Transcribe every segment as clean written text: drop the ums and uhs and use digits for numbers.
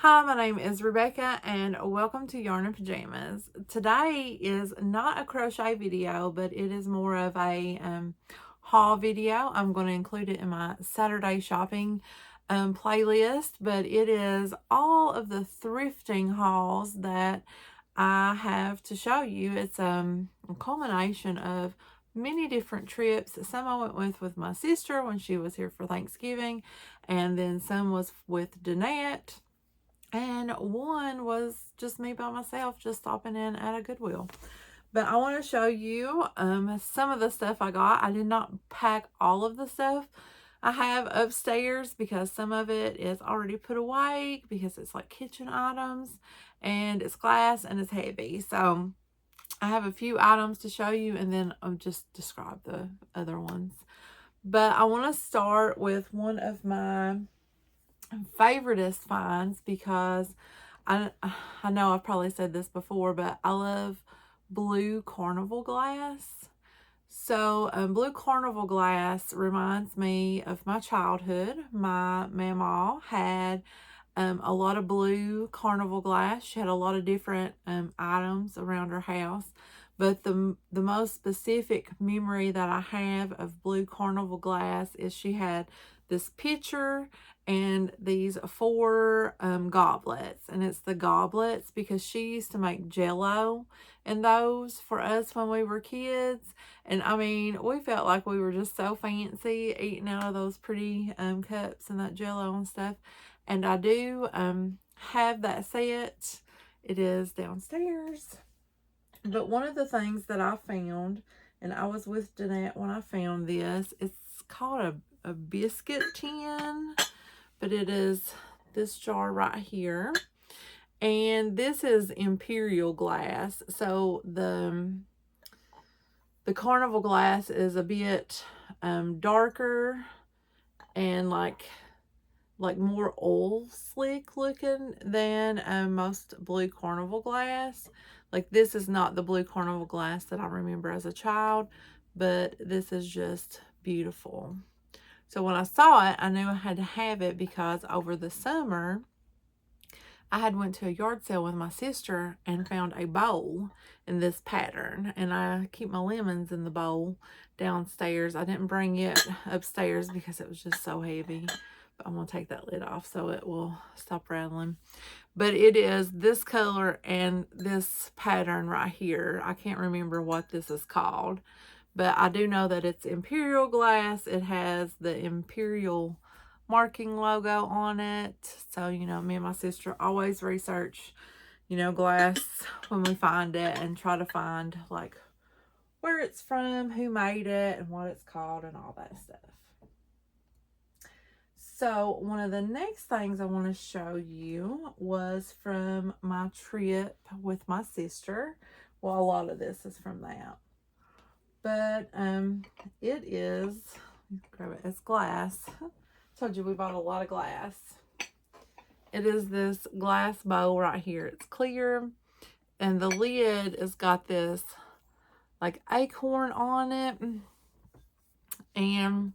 Hi, my name is Rebecca and welcome to Yarn and Pajamas. Today is not a crochet video, but it is more of a haul video. I'm going to include it in my Saturday shopping playlist, but it is all of the thrifting hauls that I have to show you. It's a culmination of many different trips. Some I went with my sister when she was here for Thanksgiving, and then some was with Danette. And one was just me by myself, just stopping in at a Goodwill. But I want to show you some of the stuff I got. I did not pack all of the stuff I have upstairs because some of it is already put away because it's like kitchen items and it's glass and it's heavy. So I have a few items to show you and then I'll just describe the other ones. But I want to start with one of my favoriteest finds because I know I've probably said this before, but I love blue carnival glass. So blue carnival glass reminds me of my childhood. My mama had a lot of blue carnival glass. She had a lot of different items around her house. But the most specific memory that I have of blue carnival glass is she had this pitcher and these 4 goblets. And it's the goblets because she used to make Jell-O in those for us when we were kids. And I mean, we felt like we were just so fancy eating out of those pretty cups and that Jell-O and stuff. And I do have that set. It is downstairs. But one of the things that I found, and I was with Danette when I found this, it's called a biscuit tin, but it is this jar right here. And this is imperial glass. So the carnival glass is a bit darker and like more oil slick looking than most blue carnival glass. Like this is not the blue carnival glass that I remember as a child, but this is just beautiful. So when I saw it, I knew I had to have it because over the summer, I had went to a yard sale with my sister and found a bowl in this pattern. And I keep my lemons in the bowl downstairs. I didn't bring it upstairs because it was just so heavy. But I'm going to take that lid off so it will stop rattling. But it is this color and this pattern right here. I can't remember what this is called. But I do know that it's imperial glass. It has the imperial marking logo on it. So, you know, me and my sister always research, you know, glass when we find it and try to find like where it's from, who made it, and what it's called and all that stuff. So one of the next things I want to show you was from my trip with my sister. Well, a lot of this is from that. But it is, grab it, it's glass. Told you we bought a lot of glass. It is this glass bowl right here. It's clear and the lid has got this like acorn on it. And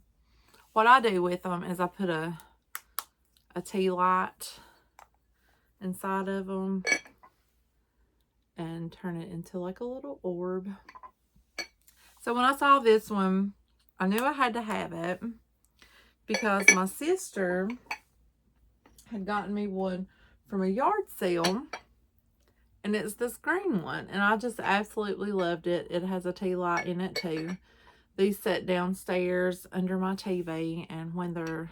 what I do with them is I put a tea light inside of them and turn it into like a little orb. So when I saw this one, I knew I had to have it because my sister had gotten me one from a yard sale, and it's this green one, and I just absolutely loved it. It has a tea light in it too. These sit downstairs under my TV, and when they're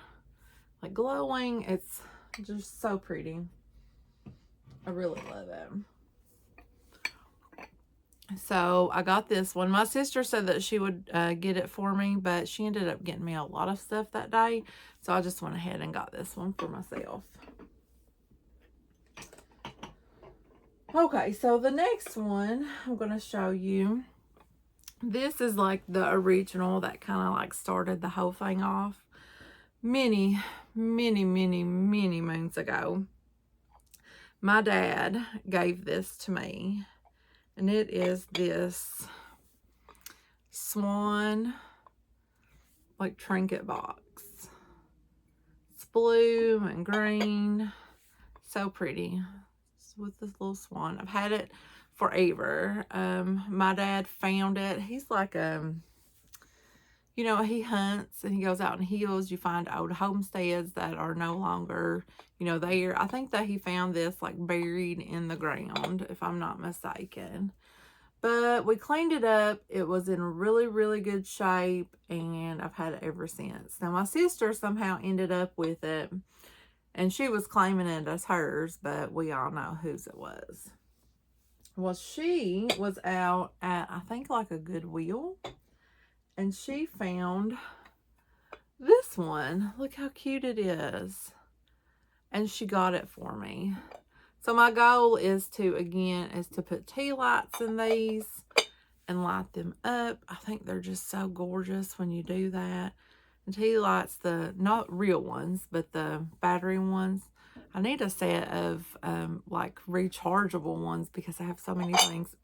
like glowing, it's just so pretty. I really love it. So I got this one. My sister said that she would get it for me, but she ended up getting me a lot of stuff that day. So I just went ahead and got this one for myself. Okay, so the next one I'm going to show you. This is like the original that kind of like started the whole thing off. Many moons ago, my dad gave this to me. And it is this swan like trinket box. It's blue and green. So pretty. It's with this little swan. I've had it forever. My dad found it. He's like, you know, he hunts and he goes out in hills. You find old homesteads that are no longer, you know, there. I think that he found this like buried in the ground, if I'm not mistaken. But we cleaned it up. It was in really, really good shape, and I've had it ever since. Now, my sister somehow ended up with it, and she was claiming it as hers, but we all know whose it was. Well, she was out at, I think, like a Goodwill, and she found this one. Look how cute it is. And she got it for me. So my goal is to, again, is to put tea lights in these and light them up. I think they're just so gorgeous when you do that. And tea lights, the not real ones, but the battery ones. I need a set of like rechargeable ones because I have so many things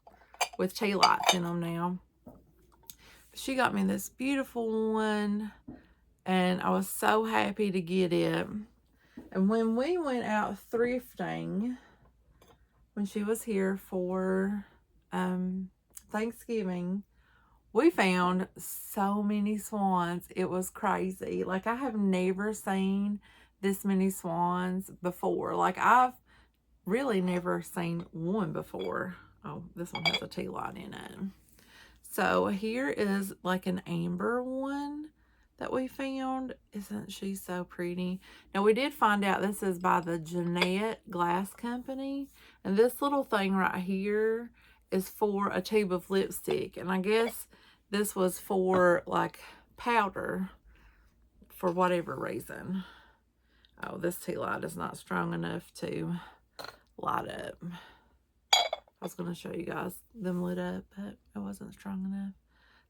with tea lights in them now. She got me this beautiful one, and I was so happy to get it. And when we went out thrifting, when she was here for Thanksgiving, we found so many swans. It was crazy. Like, I have never seen this many swans before. Like, I've really never seen one before. Oh, this one has a tea light in it. So here is like an amber one that we found. Isn't she so pretty? Now, we did find out this is by the Cornett Glass Company. And this little thing right here is for a tube of lipstick. And I guess this was for like powder for whatever reason. Oh, this tea light is not strong enough to light up. I was going to show you guys them lit up, but it wasn't strong enough.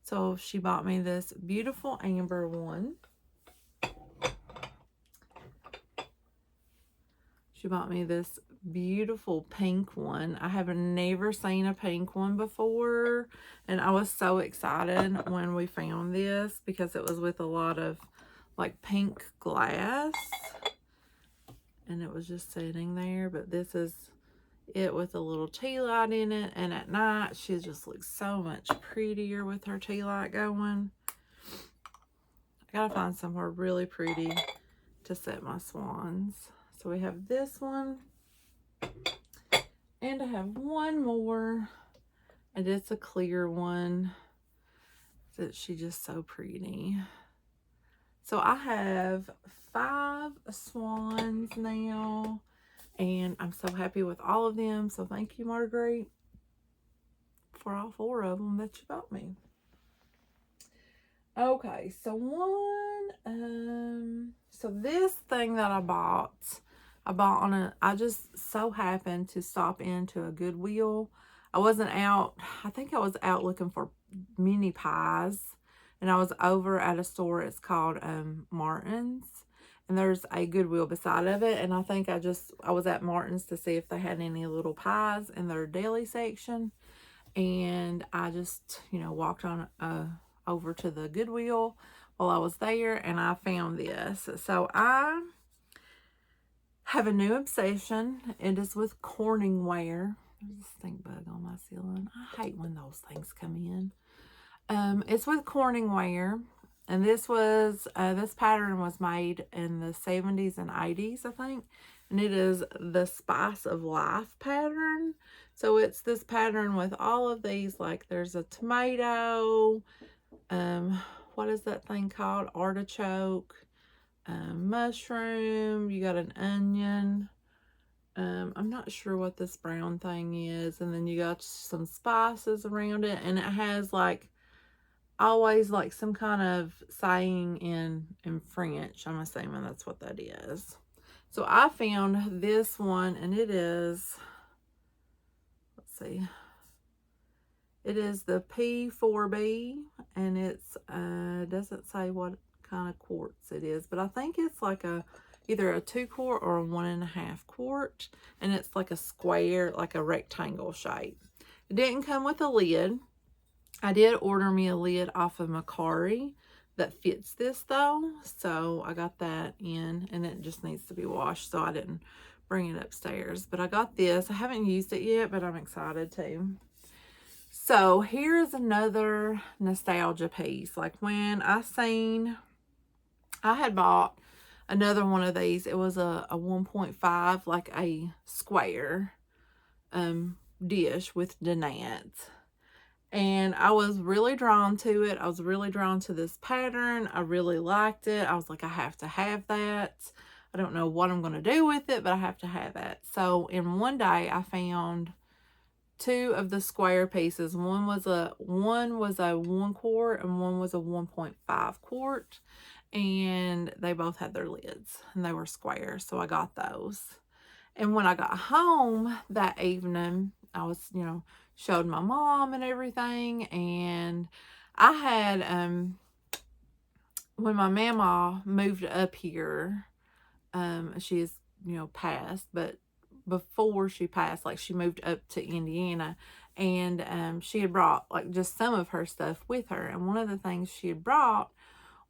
So she bought me this beautiful amber one. She bought me this beautiful pink one. I have never seen a pink one before, and I was so excited when we found this because it was with a lot of like pink glass, and it was just sitting there. But this is it with a little tea light in it, and at night she just looks so much prettier with her tea light going. I gotta find somewhere really pretty to set my swans. So we have this one, and I have one more, and it's a clear one that she's just so pretty. So I have 5 swans now, and I'm so happy with all of them. So thank you, Marguerite, for all 4 of them that you bought me. Okay, so so this thing that I bought on I just so happened to stop into a Goodwill. I wasn't out, I think I was out looking for mini pies, and I was over at a store. It's called Martin's, and there's a Goodwill beside of it, and I think I was at Martin's to see if they had any little pies in their deli section, and I just, you know, walked on over to the Goodwill while I was there, and I found this. So I have a new obsession. It is with Corningware. There's a stink bug on my ceiling. I hate when those things come in. It's with Corningware, and this pattern was made in the 70s and 80s, I think, and it is the Spice of Life pattern. So it's this pattern with all of these, like there's a tomato, what is that thing called? Artichoke, mushroom, you got an onion. I'm not sure what this brown thing is. And then you got some spices around it. And it has like, always like some kind of saying in French. I'm assuming that's what that is. So I found this one, and it is, let's see. It is the P4B, and it's, doesn't say what kind of quartz it is, but I think it's like either a 2 quart or a 1.5 quart, and it's like a square, like a rectangle shape. It didn't come with a lid. I did order me a lid off of Macari that fits this though, so I got that in, and it just needs to be washed, so I didn't bring it upstairs. But I got this. I haven't used it yet, but I'm excited to. So here's another nostalgia piece. Like when I had bought another one of these. It was a 1.5, like a square dish with dinettes. And I was really drawn to it. I was really drawn to this pattern. I really liked it. I was like, I have to have that. I don't know what I'm going to do with it, but I have to have it. So in one day, I found two of the square pieces. One was a 1 quart and one was a 1.5 quart. And they both had their lids and they were square. So I got those. And when I got home that evening, I was, showed my mom and everything. And I had, when my mama moved up here, she is, passed, but before she passed, like she moved up to Indiana, and she had brought like just some of her stuff with her. And one of the things she had brought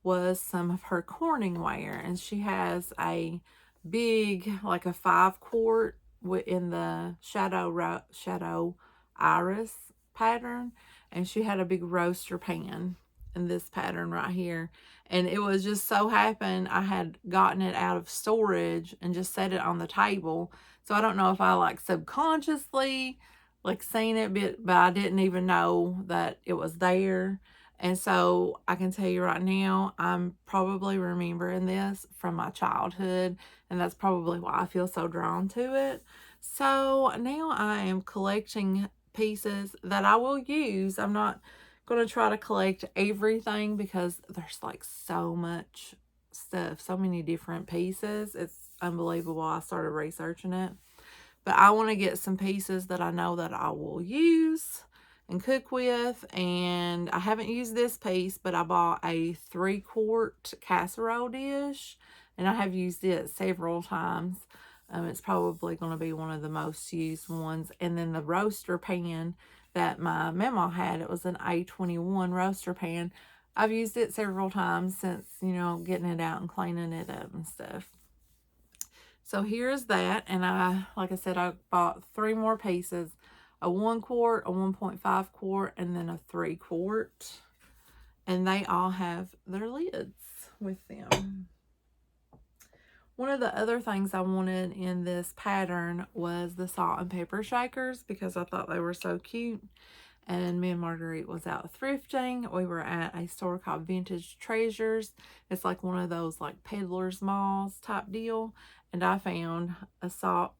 was some of her corning ware, and she has a big, like a 5 quart in the shadow iris pattern, and she had a big roaster pan in this pattern right here. And it was just so happened I had gotten it out of storage and just set it on the table. So I don't know if I like subconsciously like seen it, but I didn't even know that it was there. And so I can tell you right now, I'm probably remembering this from my childhood, and that's probably why I feel so drawn to it. So now I am collecting pieces that I will use. I'm not going to try to collect everything because there's like so much stuff, so many different pieces. It's unbelievable. I started researching it. But I want to get some pieces that I know that I will use and cook with. And I haven't used this piece, but I bought a 3 quart casserole dish, and I have used it several times. It's probably going to be one of the most used ones. And then the roaster pan that my mama had, it was an A21 roaster pan. I've used it several times since, getting it out and cleaning it up and stuff. So here's that, and like I said, I bought 3 more pieces, a 1 quart, a 1.5 quart, and then a 3 quart, and they all have their lids with them. One of the other things I wanted in this pattern was the salt and pepper shakers because I thought they were so cute. And me and Marguerite was out thrifting. We were at a store called Vintage Treasures. It's like one of those like peddlers malls type deal. And I found a salt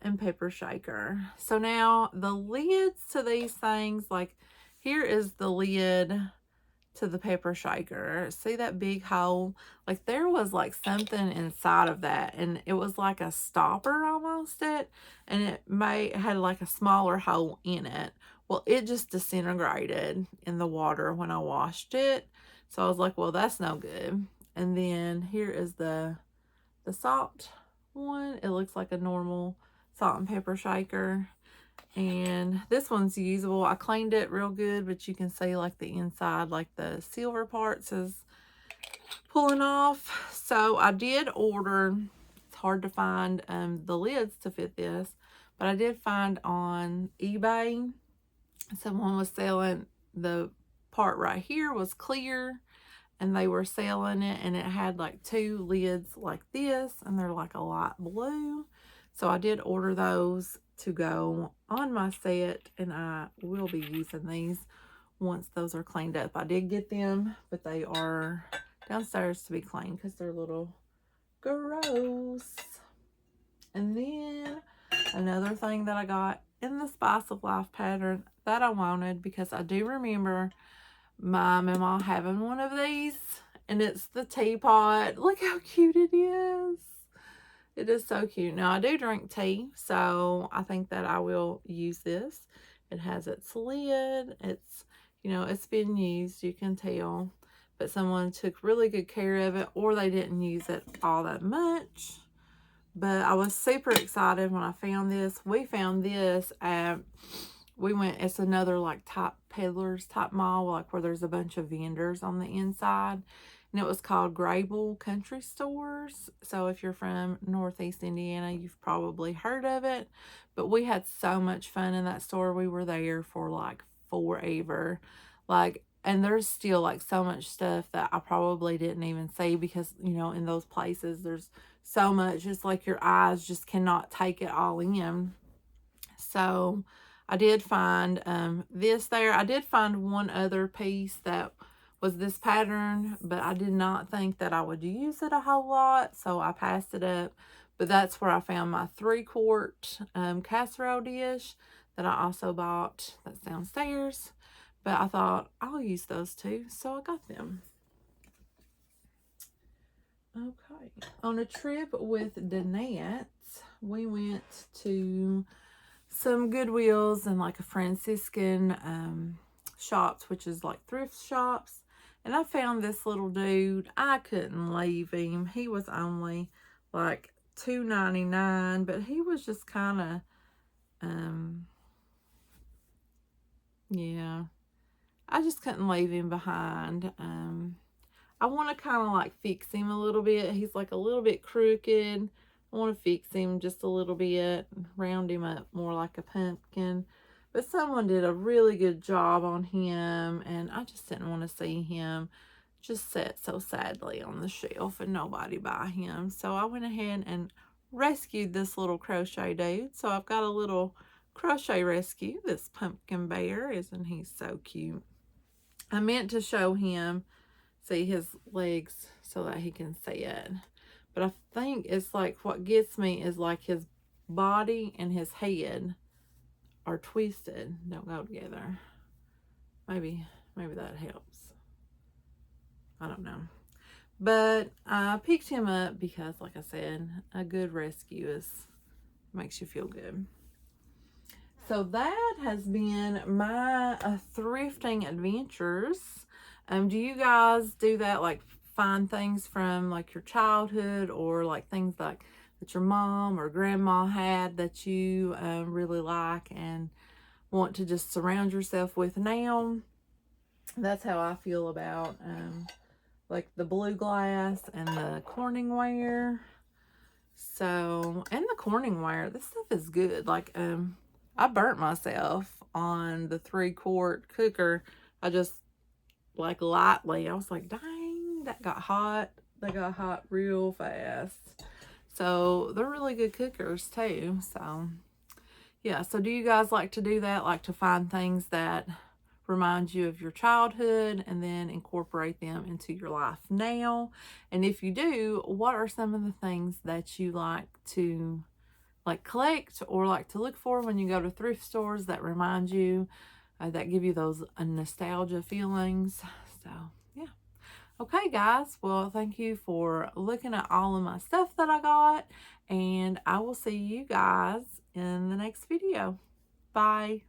and pepper shaker. So now the lids to these things, like here is the lid to the pepper shaker. See that big hole? Like there was like something inside of that, and it was like a stopper almost and it had like a smaller hole in it. Well, it just disintegrated in the water when I washed it. So I was like, well, that's no good. And then here is the salt one. It looks like a normal salt and pepper shaker. And this one's usable. I cleaned it real good, but you can see like the inside, like the silver parts is pulling off. So I did order, it's hard to find the lids to fit this, but I did find on eBay, someone was selling the part right here was clear, and they were selling it, and it had like 2 lids like this, and they're like a light blue. So I did order those to go on my set, and I will be using these once those are cleaned up. I did get them, but they are downstairs to be cleaned because they're a little gross. And then another thing that I got in the Spice of Life pattern that I wanted, because I do remember my mama having one of these, and it's the teapot. Look how cute it is. It is so cute. Now, I do drink tea, so I think that I will use this. It has its lid. It's, it's been used, you can tell. But someone took really good care of it, or they didn't use it all that much. But I was super excited when I found this. We found this at, it's another like type peddlers type mall, like where there's a bunch of vendors on the inside. and it was called Grable Country Stores. So if you're from Northeast Indiana, you've probably heard of it. But we had so much fun in that store. We were there for like forever. Like, and there's still like so much stuff that I probably didn't even see because, you know, in those places there's so much. It's like your eyes just cannot take it all in. So I did find this there. I did find one other piece that was this pattern, but I did not think that I would use it a whole lot, so I passed it up. But that's where I found my 3-quart casserole dish that I also bought. That's downstairs. But I thought I'll use those too, so I got them. Okay. On a trip with Danette, we went to some Goodwills and like a Franciscan shops, which is like thrift shops. And I found this little dude. I couldn't leave him. He was only like $2.99, but he was just kind of, yeah, I just couldn't leave him behind. I want to kind of like fix him a little bit. He's like a little bit crooked. I want to fix him just a little bit, round him up more like a pumpkin. But someone did a really good job on him, and I just didn't want to see him just sit so sadly on the shelf and nobody buy him. So I went ahead and rescued this little crochet dude. So I've got a little crochet rescue, this pumpkin bear. Isn't he so cute? I meant to show him, see his legs so that he can see it. But I think it's like what gets me is like his body and his head are twisted, don't go together. Maybe that helps. I don't know. But I picked him up because, like I said, a good rescue makes you feel good. So that has been my thrifting adventures. Do you guys do that, like find things from like your childhood, or like things like that your mom or grandma had that you really like and want to just surround yourself with now? That's how I feel about like the blue glass and the Corningware. So, and the Corningware, this stuff is good. Like I burnt myself on the 3-quart cooker. I just like lightly, I was like, dang, that got hot. They got hot real fast. So they're really good cookers too. So yeah, so do you guys like to do that? Like to find things that remind you of your childhood and then incorporate them into your life now? And if you do, what are some of the things that you like to like collect or like to look for when you go to thrift stores that remind you, that give you those nostalgia feelings? So yeah. Okay, guys. Well, thank you for looking at all of my stuff that I got, and I will see you guys in the next video. Bye.